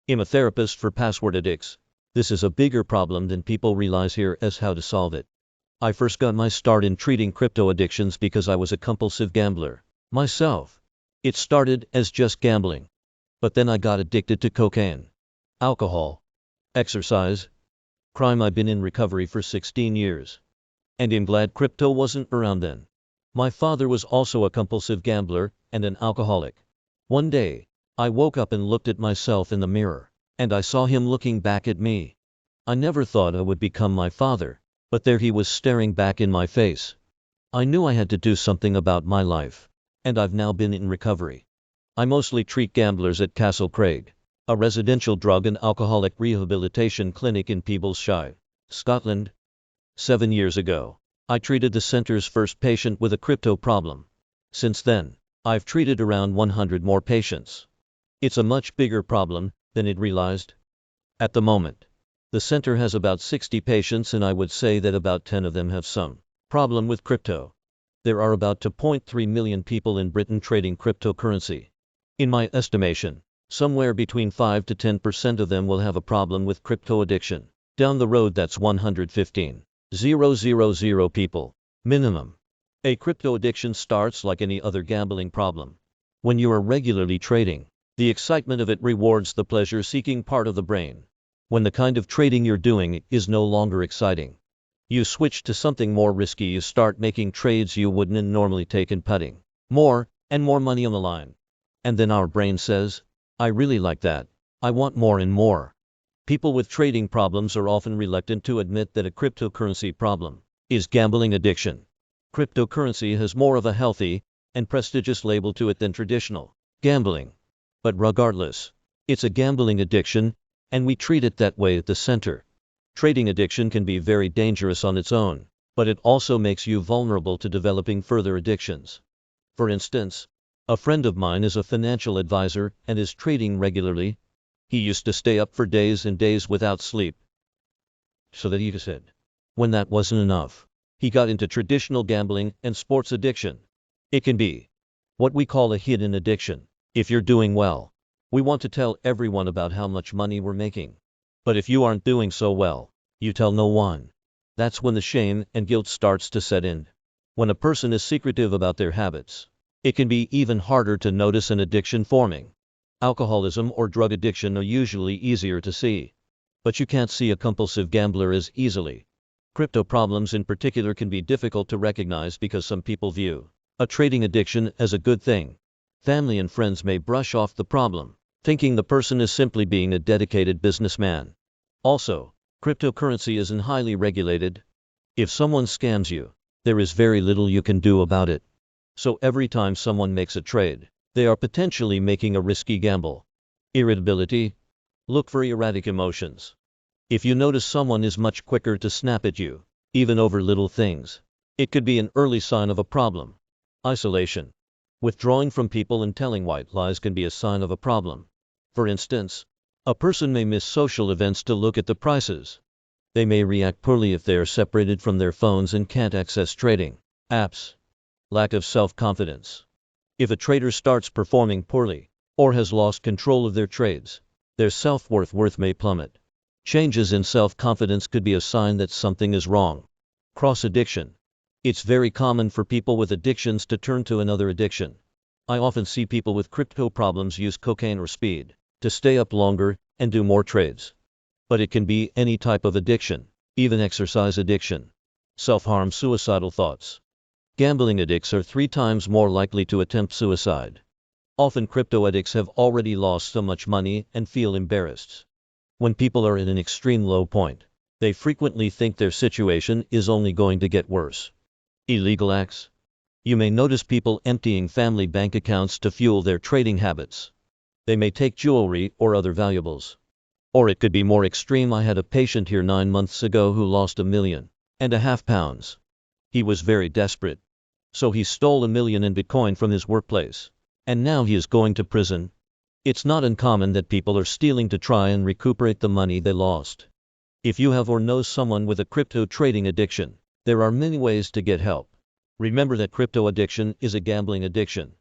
I'm a therapist for password addicts. This is a bigger problem than people realize here as how to solve it. I first got my start in treating crypto addictions because I was a compulsive gambler myself. It started as just gambling. But then I got addicted to cocaine, alcohol, exercise, crime. I've been in recovery for 16 years. And I'm glad crypto wasn't around then. My father was also a compulsive gambler and an alcoholic. One day, I woke up and looked at myself in the mirror, and I saw him looking back at me. I never thought I would become my father, but there he was staring back in my face. I knew I had to do something about my life, and I've now been in recovery. I mostly treat gamblers at Castle Craig, a residential drug and alcoholic rehabilitation clinic in Peeblesshire, Scotland. 7 years ago, I treated the center's first patient with a crypto problem. Since then, I've treated around 100 more patients. It's a much bigger problem than it realized. At the moment, the center has about 60 patients, and I would say that about 10 of them have some problem with crypto. There are about 2.3 million people in Britain trading cryptocurrency. In my estimation, somewhere between 5 to 10% of them will have a problem with crypto addiction. Down the road, that's 115,000 people, minimum. A crypto addiction starts like any other gambling problem. When you are regularly trading, the excitement of it rewards the pleasure-seeking part of the brain. When the kind of trading you're doing is no longer exciting, you switch to something more risky. You start making trades you wouldn't normally take and putting more and more money on the line. And then our brain says, I really like that. I want more and more. People with trading problems are often reluctant to admit that a cryptocurrency problem is gambling addiction. Cryptocurrency has more of a healthy and prestigious label to it than traditional gambling. But regardless, it's a gambling addiction, and we treat it that way at the center. Trading addiction can be very dangerous on its own, but it also makes you vulnerable to developing further addictions. For instance, a friend of mine is a financial advisor and is trading regularly. He used to stay up for days and days without sleep, so that he said, when that wasn't enough, he got into traditional gambling and sports addiction. It can be what we call a hidden addiction. If you're doing well, we want to tell everyone about how much money we're making. But if you aren't doing so well, you tell no one. That's when the shame and guilt starts to set in. When a person is secretive about their habits, it can be even harder to notice an addiction forming. Alcoholism or drug addiction are usually easier to see, but you can't see a compulsive gambler as easily. Crypto problems in particular can be difficult to recognize because some people view a trading addiction as a good thing. Family and friends may brush off the problem, thinking the person is simply being a dedicated businessman. Also, cryptocurrency isn't highly regulated. If someone scams you, there is very little you can do about it. So every time someone makes a trade, they are potentially making a risky gamble. Irritability. Look for erratic emotions. If you notice someone is much quicker to snap at you, even over little things, it could be an early sign of a problem. Isolation. Withdrawing from people and telling white lies can be a sign of a problem. For instance, a person may miss social events to look at the prices. They may react poorly if they are separated from their phones and can't access trading apps. Lack of self-confidence. If a trader starts performing poorly, or has lost control of their trades, their self-worth may plummet. Changes in self-confidence could be a sign that something is wrong. Cross-addiction. It's very common for people with addictions to turn to another addiction. I often see people with crypto problems use cocaine or speed to stay up longer and do more trades. But it can be any type of addiction, even exercise addiction. Self-harm, suicidal thoughts. Gambling addicts are 3 times more likely to attempt suicide. Often crypto addicts have already lost so much money and feel embarrassed. When people are at an extreme low point, they frequently think their situation is only going to get worse. Illegal acts. You may notice people emptying family bank accounts to fuel their trading habits. They may take jewelry or other valuables. Or it could be more extreme. I had a patient here 9 months ago who lost £1.5 million. He was very desperate. So he stole £1 million in Bitcoin from his workplace. And now he is going to prison. It's not uncommon that people are stealing to try and recuperate the money they lost. If you have or know someone with a crypto trading addiction, there are many ways to get help. Remember that crypto addiction is a gambling addiction.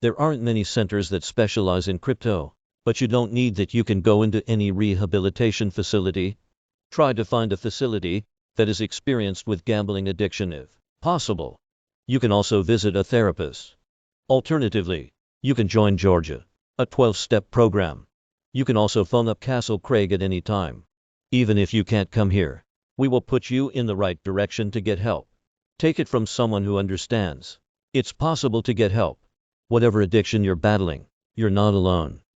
There aren't many centers that specialize in crypto. But you don't need that. You can go into any rehabilitation facility. Try to find a facility that is experienced with gambling addiction if possible. You can also visit a therapist. Alternatively, you can join Georgia, a 12-step program. You can also phone up Castle Craig at any time. Even if you can't come here, we will put you in the right direction to get help. Take it from someone who understands. It's possible to get help. Whatever addiction you're battling, you're not alone.